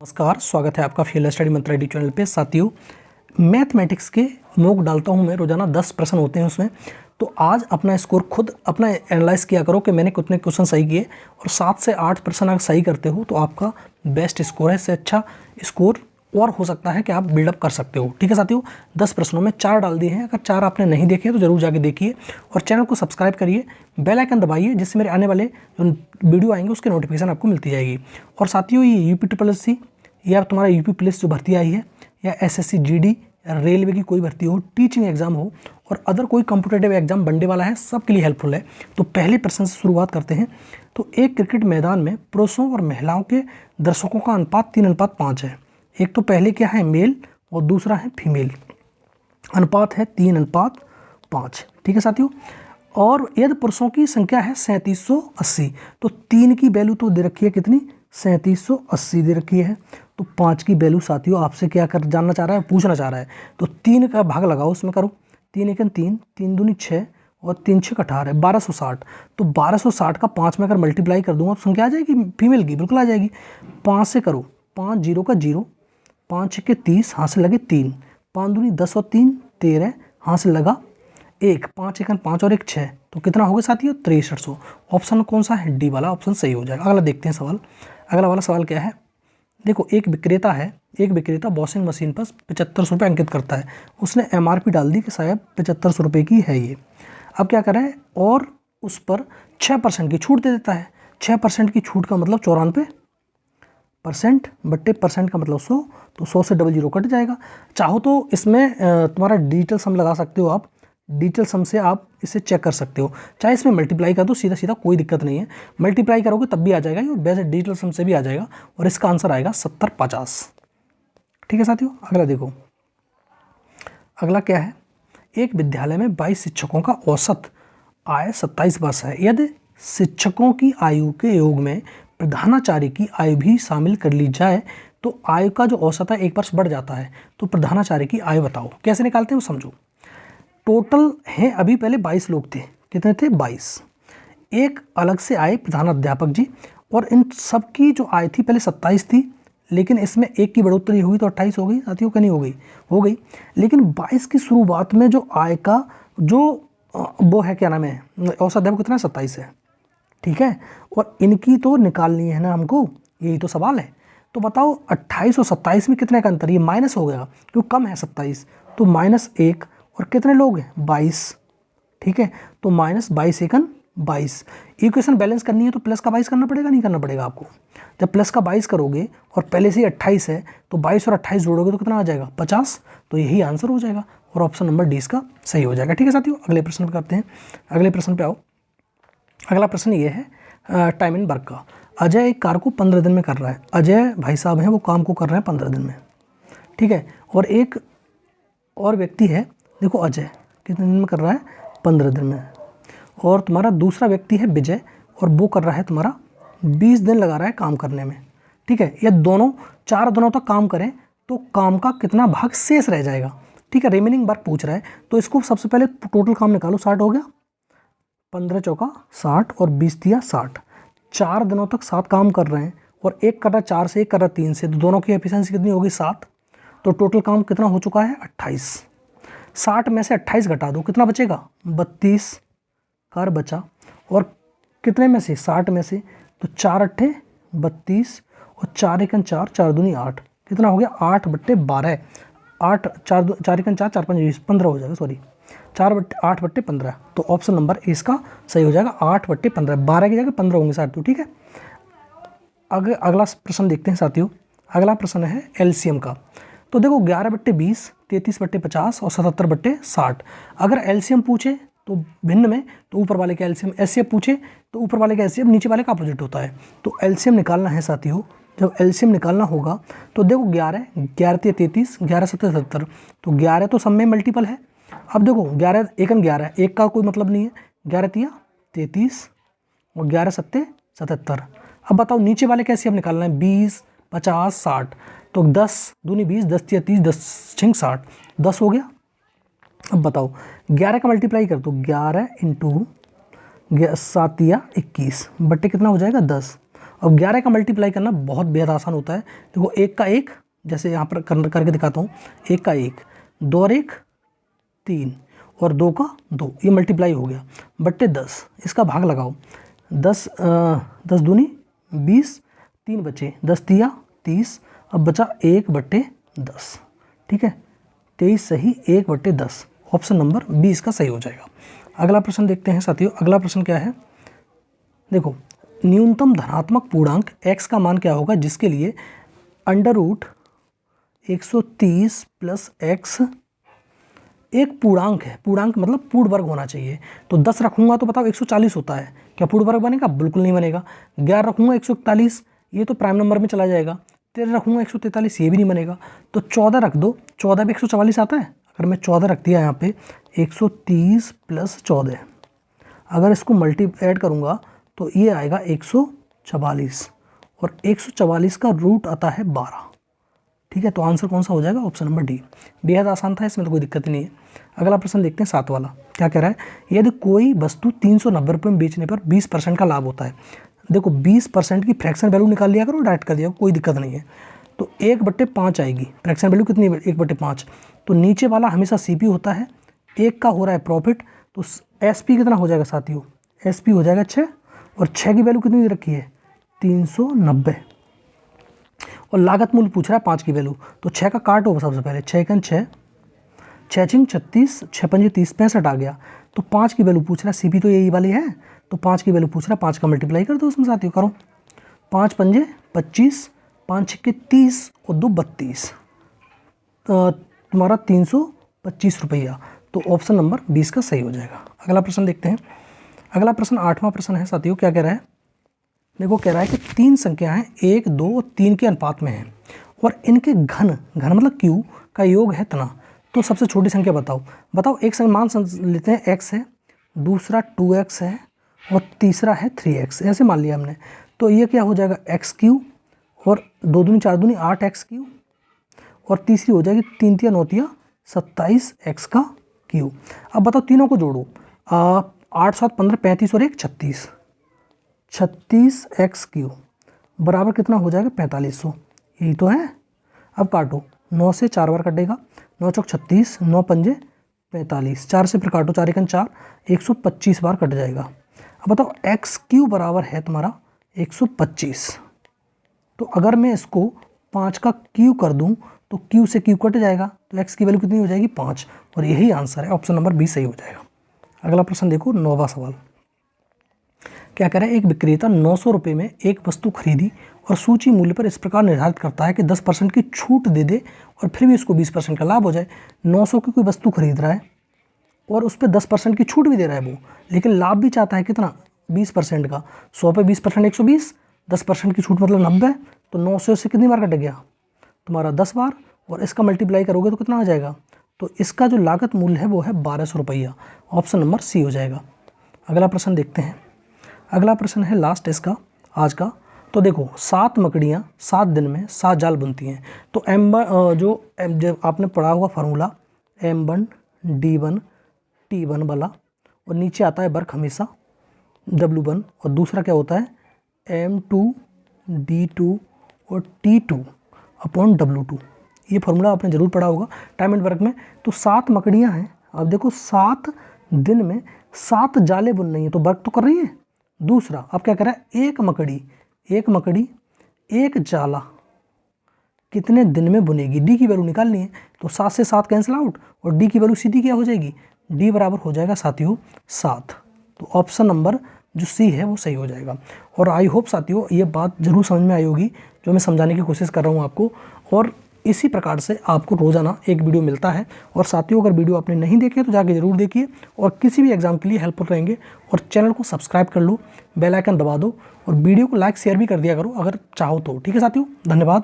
नमस्कार, स्वागत है आपका फील्ड स्टडी मंत्रा डी चैनल पे। साथियों, मैथमेटिक्स के मॉक डालता हूँ मैं रोजाना, 10 प्रश्न होते हैं उसमें। तो आज अपना स्कोर खुद अपना एनालाइज किया करो कि मैंने कितने क्वेश्चन सही किए, और 7 से 8 प्रश्न अगर सही करते हो तो आपका बेस्ट स्कोर है। इससे अच्छा स्कोर और हो सकता है कि आप बिल्डअप कर सकते हो। ठीक है साथियों, 10 प्रश्नों में 4 डाल दिए हैं। अगर 4 आपने नहीं देखे तो जरूर जाके देखिए, और चैनल को सब्सक्राइब करिए, बेल आइकन दबाइए, जिससे मेरे आने वाले जो वीडियो आएंगे उसके नोटिफिकेशन आपको मिलती जाएगी। और साथियों, ये यूपी या तुम्हारा यूपी पुलिस जो भर्ती आई है, या एसएससी जीडी, रेलवे की कोई भर्ती हो, टीचिंग एग्जाम हो, और अदर कोई कॉम्पिटेटिव एग्जाम बनने वाला है, सबके लिए हेल्पफुल है। तो पहले प्रश्न से शुरुआत करते हैं। तो एक क्रिकेट मैदान में पुरुषों और महिलाओं के दर्शकों का अनुपात 3:5 है। एक तो पहले क्या है, मेल, और दूसरा है फीमेल। अनुपात है 3:5। ठीक है साथियों, और यदि पुरुषों की संख्या है 3780, तो 3 की वैल्यू तो दे रखी है कितनी, 3780 दे रखी है। तो 5 की वैल्यू साथियों आपसे क्या कर जानना चाह रहा है, पूछना चाह रहा है। तो 3 का भाग लगाओ, उसमें करो 3 एकन 3, 3 दूनी 6, और 3 6 18, 1260। तो 1260 का 5 में अगर मल्टीप्लाई कर दूंगा तो संख्या आ जाएगी फीमेल की, बिल्कुल आ जाएगी। 5 से करो, 5 जीरो का 0, 5 के 30, हाथ से लगे 3, 5 दूनी 10 और 3 13, हाथ से लगा 1, 5 एकन 5 और 1 6, तो कितना हो गया साथियों, 6300। ऑप्शन कौन सा है, डी वाला ऑप्शन सही हो जाएगा। अगला देखते हैं सवाल। अगला वाला सवाल क्या है, देखो एक विक्रेता वॉशिंग मशीन पर 7500 रुपये अंकित करता है। उसने एमआरपी डाल दी कि शायद 7500 रुपये की है ये। अब क्या कर रहा है, और उस पर 6% की छूट दे देता है। 6% की छूट का मतलब 94% बट्टे परसेंट का मतलब 100, तो 100 से 00 कट जाएगा। चाहो तो इसमें तुम्हारा डिजिटल सम लगा सकते हो आप, डिजिटल सम से आप इसे चेक कर सकते हो। चाहे इसमें मल्टीप्लाई कर दो सीधा सीधा, कोई दिक्कत नहीं है। मल्टीप्लाई करोगे तब भी आ जाएगा, और वैसे डिजिटल सम से भी आ जाएगा, और इसका आंसर आएगा 70-50। ठीक है साथियों, अगला देखो। अगला क्या है, एक विद्यालय में 22 शिक्षकों का औसत आय 27 वर्ष है। यदि शिक्षकों की आयु के योग में प्रधानाचार्य की आयु भी शामिल कर ली जाए तो आयु का जो औसत है 1 वर्ष बढ़ जाता है। तो प्रधानाचार्य की आयु बताओ, कैसे निकालते हैं वो समझो। टोटल हैं अभी, पहले 22 लोग थे, कितने थे, 22। एक अलग से आए प्रधानाध्यापक जी, और इन सब की जो आय थी पहले 27 थी, लेकिन इसमें एक की बढ़ोतरी हुई तो 28 हो गई साथियों, का नहीं हो गई। लेकिन 22 की शुरुआत में जो आय का जो वो है, क्या नाम है, औसत है, वो कितना 27 है। ठीक है, और इनकी तो निकालनी है ना हमको, यही तो सवाल है। तो बताओ 28 और 27 में कितने का अंतर, ये माइनस हो गया क्योंकि कम है 27, तो -1, और कितने लोग हैं, 22। ठीक है, तो -22 एकन 22। इक्वेशन बैलेंस करनी है तो प्लस का 22 करना पड़ेगा, नहीं करना पड़ेगा आपको। जब प्लस का 22 करोगे और पहले से ही 28 है, तो 22 और 28 जोड़ोगे तो कितना आ जाएगा, 50। तो यही आंसर हो जाएगा, और ऑप्शन नंबर डी इसका सही हो जाएगा। ठीक है साथियों, अगले प्रश्न पर करते हैं। अगले प्रश्न पे आओ। अगला प्रश्न ये है टाइम इन वर्क का। अजय एक कार को 15 दिन में कर रहा है। अजय भाई साहब हैं, वो काम को कर रहे हैं 15 दिन में। ठीक है, और एक और व्यक्ति है, देखो अजय कितने दिन में कर रहा है, 15 दिन में। और तुम्हारा दूसरा व्यक्ति है विजय, और वो कर रहा है तुम्हारा 20 दिन लगा रहा है काम करने में। ठीक है, ये दोनों 4 दिनों तक काम करें तो काम का कितना भाग शेष रह जाएगा। ठीक है, रिमेनिंग वर्क पूछ रहा है, तो इसको सबसे पहले टोटल काम निकालो। 60 हो गया, 15 चौका 60, और 20 दिया 60। 4 दिनों तक 7 काम कर रहे हैं, और एक कर रहा 4 से, एक कर रहा 3 से, तो दोनों की एफिशिएंसी कितनी होगी, 7। तो टोटल काम कितना हो चुका है, 28। 60 में से 28 घटा दो, कितना बचेगा, 32 कार बचा। और कितने में से, 60 में से, तो 4 अट्ठे 32, और 4 एकन 4, 4 दूनी 8, कितना हो गया, 8/12। 8 4 एकन 4, 4 5 20, 15 हो जाएगा, सॉरी 8/15। तो ऑप्शन नंबर ए इसका सही हो जाएगा, 8/15। 12 की जगह 15 होंगे साथियों। ठीक है, अगला प्रश्न देखते हैं साथियों। अगला प्रश्न है एलसीएम का। तो देखो 11/20, 33/50 और 77/60। अगर एलसीएम पूछे तो भिन्न में, तो ऊपर वाले का एलसीएम, एचसीएफ पूछे तो ऊपर वाले का एचसीएफ नीचे वाले का अपोजिट होता है। तो एलसीएम निकालना है साथियों। जब एलसीएम निकालना होगा तो देखो 11 33, 11 7 77, तो 11 तो सब में मल्टीपल है। अब देखो 11 एकन 11, एक का कोई मतलब नहीं है, 11 तिया 33, और 11 7 77। अब बताओ नीचे वाले कैसे अब निकालना है, 20 50 60। तो 10 दूनी 20, 10 तिया 30, 10 छिंग 60, 10 हो गया। अब बताओ 11 का मल्टीप्लाई कर दो, 11 इंटू 7 या 21 बट्टे कितना हो जाएगा, 10। अब 11 का मल्टीप्लाई करना बहुत बेहद आसान होता है। देखो 1 का 1, जैसे यहाँ पर करके दिखाता हूँ, 1 का 1, 2 और 1 3 और 2 का 2, ये मल्टीप्लाई हो गया, बट्टे 10, इसका भाग लगाओ, 10 10 दूनी 20, 3 बचे, 10 तिया 30, अब बचा 1/10, ठीक है, 23 सही 1/10, ऑप्शन नंबर 20 का सही हो जाएगा। अगला प्रश्न देखते हैं साथियों। अगला प्रश्न क्या है, देखो न्यूनतम धनात्मक पूर्णांक x का मान क्या होगा जिसके लिए √130 + x एक पूर्णांक है। पूर्णांक मतलब पूर्ण वर्ग होना चाहिए। तो 10 रखूंगा तो बताओ 140 होता है, क्या पूर्ण वर्ग बनेगा? बिल्कुल नहीं बनेगा। 11 रखूंगा 141, ये तो प्राइम नंबर में चला जाएगा। 13 रखूंगा 143, ये भी नहीं बनेगा। तो 14 रख दो, 14 भी 144 आता है। अगर मैं 14 रख दिया यहाँ पे 130 + 14, अगर इसको ऐड करूँगा तो ये आएगा 144, और 144 का रूट आता है 12, ठीक है। तो आंसर कौन सा हो जाएगा? Option number D. बेहद आसान था, इसमें तो कोई दिक्कत ही नहीं है। अगला प्रश्न देखते हैं 7 वाला, क्या कह रहा है, यदि कोई वस्तु 390 रुपये में बेचने पर 20% का लाभ होता है। देखो 20% की फ्रैक्शन वैल्यू निकाल लिया करो, डायरेक्ट कर दिया, कोई दिक्कत नहीं है। तो 1/5 आएगी, फ्रैक्शन वैल्यू कितनी है? 1/5। तो नीचे वाला हमेशा CP होता है, 1 का हो रहा है प्रॉफिट, तो SP कितना हो जाएगा साथियों? SP हो जाएगा 6, और 6 की वैल्यू कितनी दे रखी है? 390, और लागत मूल्य पूछ रहा है 5 की वैल्यू। तो 6 का काट होगा सबसे पहले, 6 × 6, 6 × 36, 6 × 5 30, 65 आ गया। तो 5 की वैल्यू पूछ रहा है, CP तो यही वाली है, तो 5 की वैल्यू पूछ रहा है, 5 का मल्टीप्लाई कर दो उसमें साथियों, करो 5 × 5 = 25, 5 × 6 = 30 और 2 = 32, तुम्हारा 325 रुपया। तो ऑप्शन नंबर 20 का सही हो जाएगा। अगला प्रश्न देखते हैं। अगला प्रश्न 8वां प्रश्न है साथियों, क्या कह रहा है, देखो कह रहा है कि 3 संख्याएं 1, 2 और 3 के अनुपात में हैं और इनके घन मतलब Q का योग है इतना। तो सबसे छोटी संख्या बताओ। एक संख्या मान लेते हैं x है, दूसरा 2x है और तीसरा है 3x, ऐसे मान लिया हमने। तो ये क्या हो जाएगा? x3, और 2 दूनी 4 दूनी 8x3, और तीसरी हो जाएगी 3 × 9 = 27x3। अब बताओ तीनों को जोड़ो, 8 7 15 35 और 1 36, 36x3 बराबर कितना हो जाएगा? 4500, यही तो है। अब काटो, 9 से 4 बार कटेगा, 9 चौक 36, 9 पंजे 45, 4 से फिर काटो, 4 × 4 125 बार कट जाएगा। अब बताओ x3 बराबर है तुम्हारा 125। तो अगर मैं इसको 5 का Q कर दूं तो Q से Q कट जाएगा, तो x की वैल्यू कितनी हो जाएगी? 5, और यही आंसर है, ऑप्शन नंबर 20 सही हो जाएगा। अगला प्रश्न देखो, 9वां सवाल, क्या कह रहा है, एक विक्रेता 900 रुपये में एक वस्तु खरीदी और सूची मूल्य पर इस प्रकार निर्धारित करता है कि 10% की छूट दे दे और फिर भी उसको 20% का लाभ हो जाए। 900 की कोई वस्तु खरीद रहा है और उस पर 10% की छूट भी दे रहा है वो, लेकिन लाभ भी चाहता है कितना? 20% का। 100 पे 20% 120, 10% की छूट मतलब 90, तो 900 से कितनी बार कट गया? तुम्हारा 10 बार, और इसका मल्टीप्लाई करोगे तो कितना आ जाएगा? तो इसका जो लागत मूल्य है वो है 1200 रुपया, ऑप्शन नंबर सी हो जाएगा। अगला प्रश्न देखते हैं। अगला प्रश्न है लास्ट इसका आज का। तो देखो 7 मकड़ियाँ 7 दिन में 7 जाल बुनती हैं। तो जो आपने पढ़ा हुआ फार्मूला M1 D1 T1 वाला, और नीचे आता है वर्क हमेशा W1, और दूसरा क्या होता है M2 D2 और T2/W2। ये फार्मूला आपने ज़रूर पढ़ा होगा टाइम एंड वर्क में। तो 7 मकड़ियाँ हैं, अब देखो 7 दिन में 7 जालें बुन रही हैं, तो वर्क तो कर रही है। दूसरा अब क्या कर रहा है, एक मकड़ी एक जाला कितने दिन में बुनेगी? डी की वैल्यू निकालनी है, तो 7 से 7 कैंसिल आउट, और डी की वैल्यू सीधी क्या हो जाएगी? डी बराबर हो जाएगा साथियों 7। तो ऑप्शन नंबर जो सी है वो सही हो जाएगा। और आई होप साथियों ये बात जरूर समझ में आई होगी जो मैं समझाने की कोशिश कर रहा हूँ आपको। और इसी प्रकार से आपको रोज़ाना एक वीडियो मिलता है। और साथियों अगर वीडियो आपने नहीं देखे तो जाके ज़रूर देखिए, और किसी भी एग्जाम के लिए हेल्पफुल रहेंगे। और चैनल को सब्सक्राइब कर लो, बेल आइकन दबा दो, और वीडियो को लाइक शेयर भी कर दिया करो अगर चाहो तो। ठीक है साथियों, धन्यवाद।